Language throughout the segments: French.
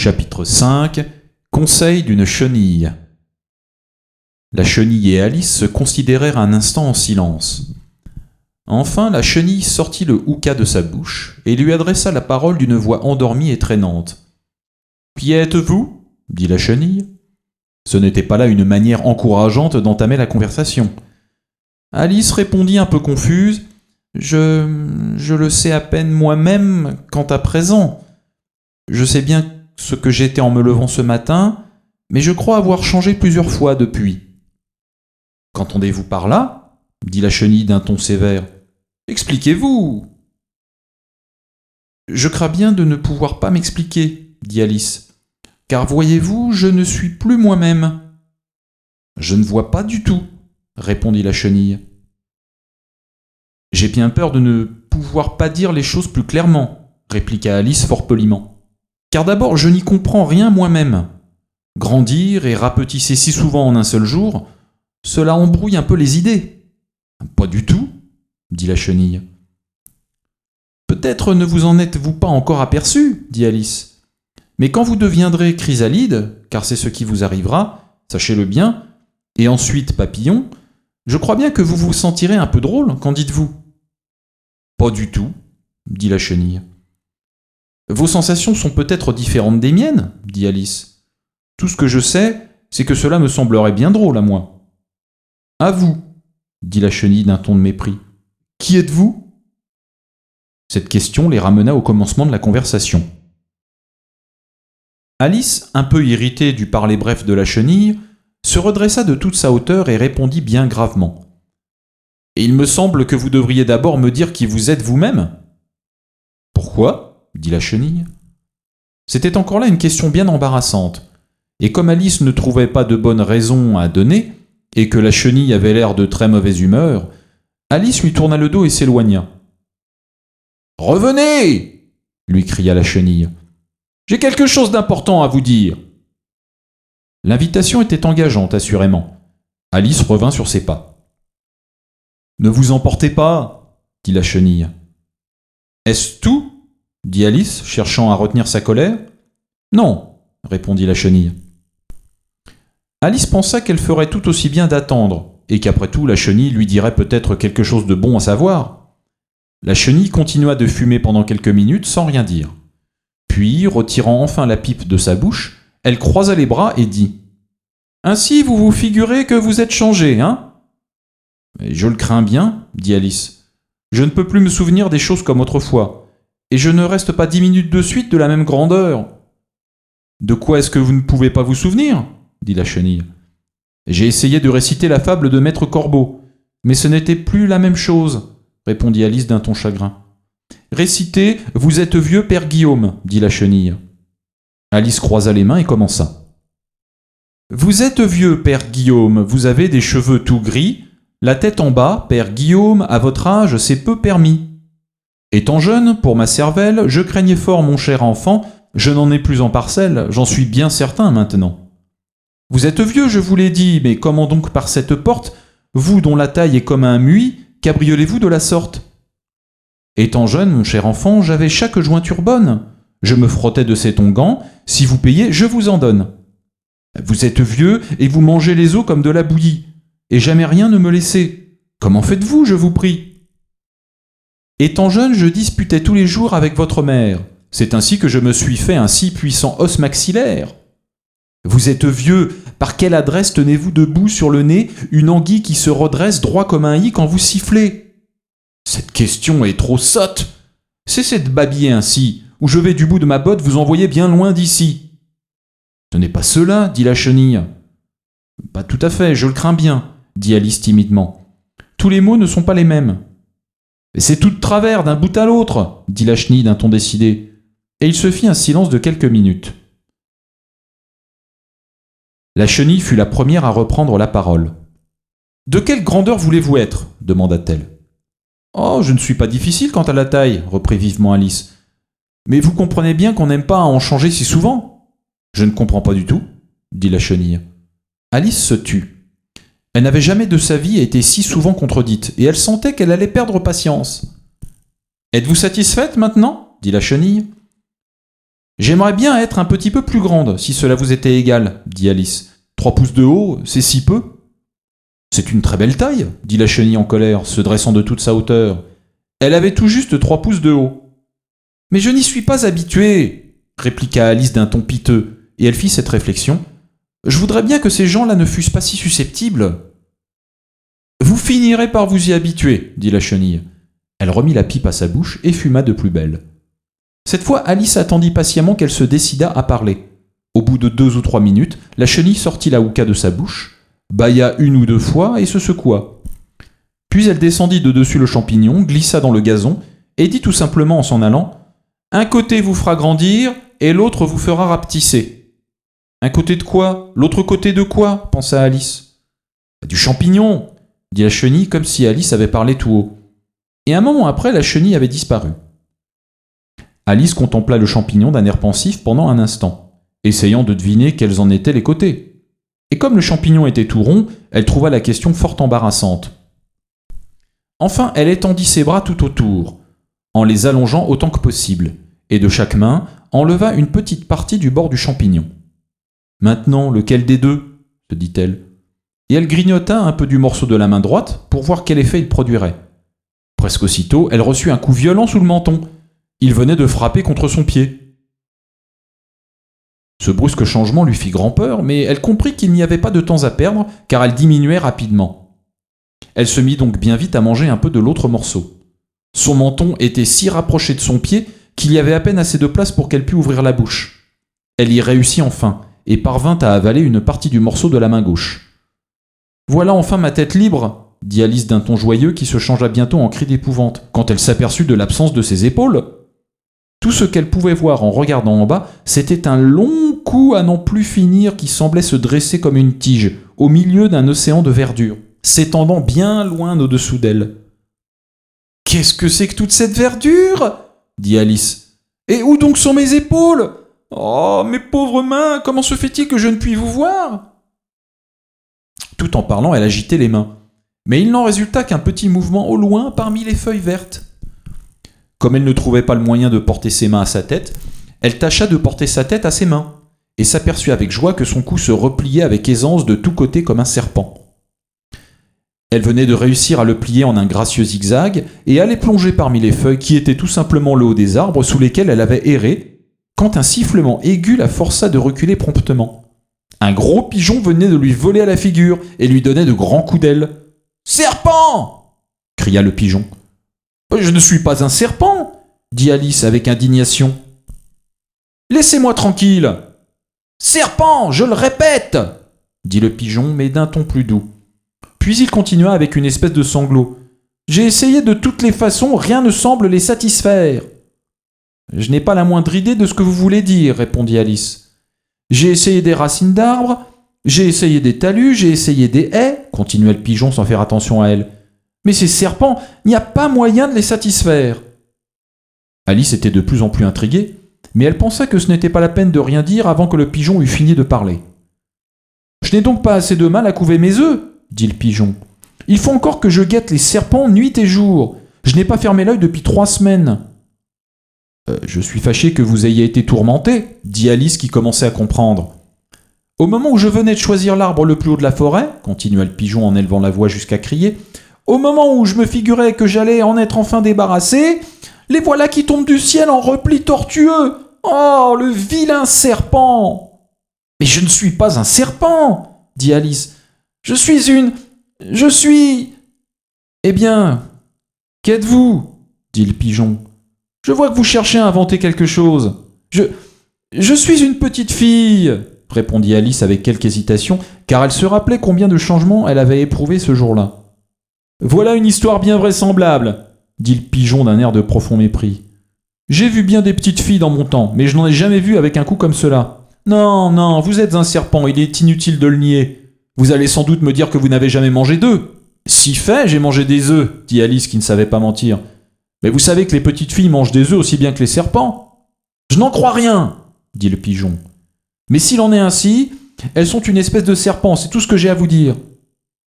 Chapitre 5 – Conseil d'une chenille. La chenille et Alice se considérèrent un instant en silence. Enfin, la chenille sortit le houka de sa bouche et lui adressa la parole d'une voix endormie et traînante. « Qui êtes-vous » dit la chenille. Ce n'était pas là une manière encourageante d'entamer la conversation. Alice répondit un peu confuse. « Je le sais à peine moi-même quant à présent. Je sais bien ce que j'étais en me levant ce matin, mais je crois avoir changé plusieurs fois depuis. »« Qu'entendez-vous par là » dit la chenille d'un ton sévère. « Expliquez-vous !»« Je crains bien de ne pouvoir pas m'expliquer, dit Alice, car voyez-vous, je ne suis plus moi-même. »« Je ne vois pas du tout, répondit la chenille. J'ai bien peur de ne pouvoir pas dire les choses plus clairement, répliqua Alice fort poliment. Car d'abord, je n'y comprends rien moi-même. Grandir et rapetisser si souvent en un seul jour, cela embrouille un peu les idées. Pas du tout, dit la chenille. Peut-être ne vous en êtes-vous pas encore aperçu, dit Alice. Mais quand vous deviendrez chrysalide, car c'est ce qui vous arrivera, sachez-le bien, et ensuite papillon, je crois bien que vous vous sentirez un peu drôle, qu'en dites-vous ? Pas du tout, dit la chenille. Vos sensations sont peut-être différentes des miennes, dit Alice. Tout ce que je sais, c'est que cela me semblerait bien drôle à moi. À vous, dit la chenille d'un ton de mépris. Qui êtes-vous ? Cette question les ramena au commencement de la conversation. Alice, un peu irritée du parler bref de la chenille, se redressa de toute sa hauteur et répondit bien gravement. « Et il me semble que vous devriez d'abord me dire qui vous êtes vous-même. »« Pourquoi ?» dit la chenille. C'était encore là une question bien embarrassante, et comme Alice ne trouvait pas de bonnes raisons à donner, et que la chenille avait l'air de très mauvaise humeur, Alice lui tourna le dos et s'éloigna. « Revenez !» lui cria la chenille. « J'ai quelque chose d'important à vous dire. » L'invitation était engageante, assurément. Alice revint sur ses pas. « Ne vous emportez pas, dit la chenille. Est-ce tout ? dit Alice, cherchant à retenir sa colère. « Non, répondit la chenille. Alice pensa qu'elle ferait tout aussi bien d'attendre, et qu'après tout la chenille lui dirait peut-être quelque chose de bon à savoir. La chenille continua de fumer pendant quelques minutes sans rien dire. Puis, retirant enfin la pipe de sa bouche, elle croisa les bras et dit « Ainsi vous vous figurez que vous êtes changé, hein ?»« Je le crains bien, dit Alice. Je ne peux plus me souvenir des choses comme autrefois. Et je ne reste pas 10 minutes de suite de la même grandeur. »« De quoi est-ce que vous ne pouvez pas vous souvenir ?» dit la chenille. « J'ai essayé de réciter la fable de Maître Corbeau, mais ce n'était plus la même chose, répondit Alice d'un ton chagrin. « Récitez, vous êtes vieux, père Guillaume, dit la chenille. Alice croisa les mains et commença. « Vous êtes vieux, père Guillaume, vous avez des cheveux tout gris, la tête en bas, père Guillaume, à votre âge, c'est peu permis. Étant jeune, pour ma cervelle, je craignais fort mon cher enfant, je n'en ai plus en parcelle, j'en suis bien certain maintenant. Vous êtes vieux, je vous l'ai dit, mais comment donc par cette porte, vous dont la taille est comme un muit, cabriolez-vous de la sorte ? Étant jeune, mon cher enfant, j'avais chaque jointure bonne, je me frottais de ces tongans, si vous payez, je vous en donne. Vous êtes vieux et vous mangez les os comme de la bouillie, et jamais rien ne me laissez. Comment faites-vous, je vous prie ? Étant jeune, je disputais tous les jours avec votre mère. C'est ainsi que je me suis fait un si puissant os maxillaire. Vous êtes vieux, par quelle adresse tenez-vous debout sur le nez une anguille qui se redresse droit comme un i quand vous sifflez ? Cette question est trop sotte. Cessez de babiller ainsi, ou je vais du bout de ma botte vous envoyer bien loin d'ici. Ce n'est pas cela, dit la chenille. Pas tout à fait, je le crains bien, dit Alice timidement. Tous les mots ne sont pas les mêmes. C'est tout de travers, d'un bout à l'autre, dit la chenille d'un ton décidé, et il se fit un silence de quelques minutes. La chenille fut la première à reprendre la parole. « De quelle grandeur voulez-vous être » demanda-t-elle. « Oh, je ne suis pas difficile quant à la taille, reprit vivement Alice. Mais vous comprenez bien qu'on n'aime pas à en changer si souvent. »« Je ne comprends pas du tout, » dit la chenille. Alice se tut. Elle n'avait jamais de sa vie été si souvent contredite, et elle sentait qu'elle allait perdre patience. « Êtes-vous satisfaite maintenant » dit la chenille. J'aimerais bien être un petit peu plus grande, si cela vous était égal, dit Alice. 3 pouces de haut, c'est si peu. C'est une très belle taille, dit la chenille en colère, se dressant de toute sa hauteur. Elle avait tout juste 3 pouces de haut. Mais je n'y suis pas habituée, répliqua Alice d'un ton piteux, et elle fit cette réflexion. Je voudrais bien que ces gens-là ne fussent pas si susceptibles. Vous finirez par vous y habituer, dit la chenille. Elle remit la pipe à sa bouche et fuma de plus belle. Cette fois, Alice attendit patiemment qu'elle se décidât à parler. Au bout de 2 ou 3 minutes, la chenille sortit la hookah de sa bouche, bâilla 1 ou 2 fois et se secoua. Puis elle descendit de dessus le champignon, glissa dans le gazon et dit tout simplement en s'en allant « Un côté vous fera grandir et l'autre vous fera rapetisser. »« Un côté de quoi ? L'autre côté de quoi ?» pensa Alice. « Du champignon !» dit la chenille comme si Alice avait parlé tout haut. Et un moment après, la chenille avait disparu. Alice contempla le champignon d'un air pensif pendant un instant, essayant de deviner quels en étaient les côtés. Et comme le champignon était tout rond, elle trouva la question fort embarrassante. Enfin, elle étendit ses bras tout autour, en les allongeant autant que possible, et de chaque main enleva une petite partie du bord du champignon. « Maintenant, lequel des deux ?» se dit-elle. Et elle grignota un peu du morceau de la main droite pour voir quel effet il produirait. Presque aussitôt, elle reçut un coup violent sous le menton. Il venait de frapper contre son pied. Ce brusque changement lui fit grand-peur, mais elle comprit qu'il n'y avait pas de temps à perdre, car elle diminuait rapidement. Elle se mit donc bien vite à manger un peu de l'autre morceau. Son menton était si rapproché de son pied qu'il y avait à peine assez de place pour qu'elle pût ouvrir la bouche. Elle y réussit enfin, et parvint à avaler une partie du morceau de la main gauche. « Voilà enfin ma tête libre !» dit Alice d'un ton joyeux qui se changea bientôt en cri d'épouvante, quand elle s'aperçut de l'absence de ses épaules. Tout ce qu'elle pouvait voir en regardant en bas, c'était un long cou à n'en plus finir qui semblait se dresser comme une tige, au milieu d'un océan de verdure, s'étendant bien loin au-dessous d'elle. « Qu'est-ce que c'est que toute cette verdure ?» dit Alice. « Et où donc sont mes épaules ? Oh, mes pauvres mains, comment se fait-il que je ne puis vous voir ?» Tout en parlant, elle agitait les mains. Mais il n'en résulta qu'un petit mouvement au loin parmi les feuilles vertes. Comme elle ne trouvait pas le moyen de porter ses mains à sa tête, elle tâcha de porter sa tête à ses mains, et s'aperçut avec joie que son cou se repliait avec aisance de tous côtés comme un serpent. Elle venait de réussir à le plier en un gracieux zigzag et allait plonger parmi les feuilles qui étaient tout simplement le haut des arbres sous lesquels elle avait erré, quand un sifflement aigu la força de reculer promptement. Un gros pigeon venait de lui voler à la figure et lui donnait de grands coups d'aile. « Serpent !» cria le pigeon. « Je ne suis pas un serpent !» dit Alice avec indignation. « Laissez-moi tranquille !»« Serpent, je le répète !» dit le pigeon, mais d'un ton plus doux. Puis il continua avec une espèce de sanglot. « J'ai essayé de toutes les façons, rien ne semble les satisfaire. »« Je n'ai pas la moindre idée de ce que vous voulez dire, » répondit Alice. « J'ai essayé des racines d'arbres, j'ai essayé des talus, j'ai essayé des haies, » continua le pigeon sans faire attention à elle. « Mais ces serpents, il n'y a pas moyen de les satisfaire. » Alice était de plus en plus intriguée, mais elle pensa que ce n'était pas la peine de rien dire avant que le pigeon eût fini de parler. « Je n'ai donc pas assez de mal à couver mes œufs, » dit le pigeon. « Il faut encore que je guette les serpents nuit et jour. Je n'ai pas fermé l'œil depuis 3 semaines. » « Je suis fâché que vous ayez été tourmenté, » dit Alice qui commençait à comprendre. « Au moment où je venais de choisir l'arbre le plus haut de la forêt, » continua le pigeon en élevant la voix jusqu'à crier, « au moment où je me figurais que j'allais en être enfin débarrassé, les voilà qui tombent du ciel en repli tortueux. Oh, le vilain serpent !»« Mais je ne suis pas un serpent, » dit Alice. « Je suis... »« Eh bien, qu'êtes-vous » dit le pigeon. « Je vois que vous cherchez à inventer quelque chose. Je suis une petite fille, » répondit Alice avec quelque hésitation, car elle se rappelait combien de changements elle avait éprouvé ce jour-là. « Voilà une histoire bien vraisemblable, » dit le pigeon d'un air de profond mépris. « J'ai vu bien des petites filles dans mon temps, mais je n'en ai jamais vu avec un cou comme cela. Non, non, vous êtes un serpent, il est inutile de le nier. Vous allez sans doute me dire que vous n'avez jamais mangé d'œufs. »« Si fait, j'ai mangé des œufs, » dit Alice qui ne savait pas mentir. « Mais vous savez que les petites filles mangent des œufs aussi bien que les serpents. »« Je n'en crois rien, » dit le pigeon. « Mais s'il en est ainsi, elles sont une espèce de serpent, c'est tout ce que j'ai à vous dire. »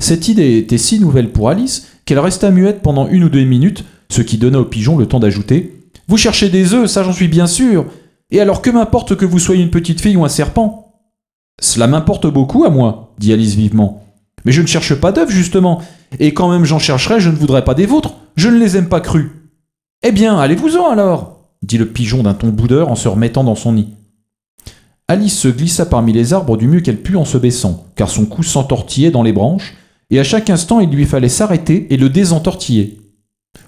Cette idée était si nouvelle pour Alice qu'elle resta muette pendant 1 ou 2 minutes, ce qui donna au pigeon le temps d'ajouter « Vous cherchez des œufs, ça j'en suis bien sûr, Et alors que m'importe que vous soyez une petite fille ou un serpent ? Cela m'importe beaucoup à moi, dit Alice vivement. Mais je ne cherche pas d'œufs, justement. Et quand même j'en chercherais, je ne voudrais pas des vôtres. Je ne les aime pas crus. Eh bien, allez-vous-en alors, dit le pigeon d'un ton boudeur en se remettant dans son nid. Alice se glissa parmi les arbres du mieux qu'elle put en se baissant, car son cou s'entortillait dans les branches, et à chaque instant il lui fallait s'arrêter et le désentortiller.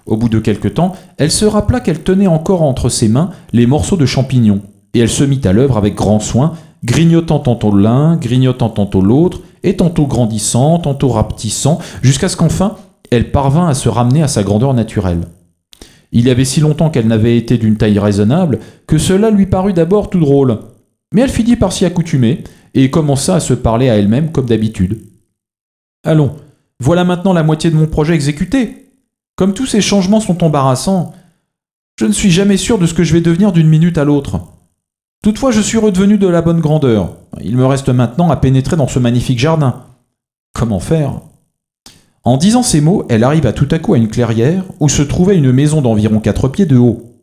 Au bout de quelque temps, elle se rappela qu'elle tenait encore entre ses mains les morceaux de champignons, et elle se mit à l'œuvre avec grand soin, grignotant tantôt l'un, grignotant tantôt l'autre, et tantôt grandissant, tantôt rapetissant, jusqu'à ce qu'enfin elle parvint à se ramener à sa grandeur naturelle. Il y avait si longtemps qu'elle n'avait été d'une taille raisonnable que cela lui parut d'abord tout drôle. Mais elle finit par s'y accoutumer et commença à se parler à elle-même comme d'habitude. « Allons, voilà maintenant la moitié de mon projet exécuté. Comme tous ces changements sont embarrassants, je ne suis jamais sûr de ce que je vais devenir d'une minute à l'autre. Toutefois, je suis redevenu de la bonne grandeur. Il me reste maintenant à pénétrer dans ce magnifique jardin. Comment faire ?» En disant ces mots, elle arriva tout à coup à une clairière où se trouvait une maison d'environ 4 pieds de haut.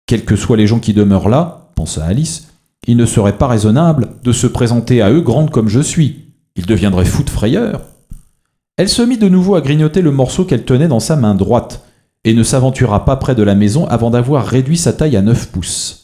Quels que soient les gens qui demeurent là, pensa Alice, il ne serait pas raisonnable de se présenter à eux grande comme je suis. Ils deviendraient fous de frayeur. Elle se mit de nouveau à grignoter le morceau qu'elle tenait dans sa main droite, et ne s'aventura pas près de la maison avant d'avoir réduit sa taille à 9 pouces.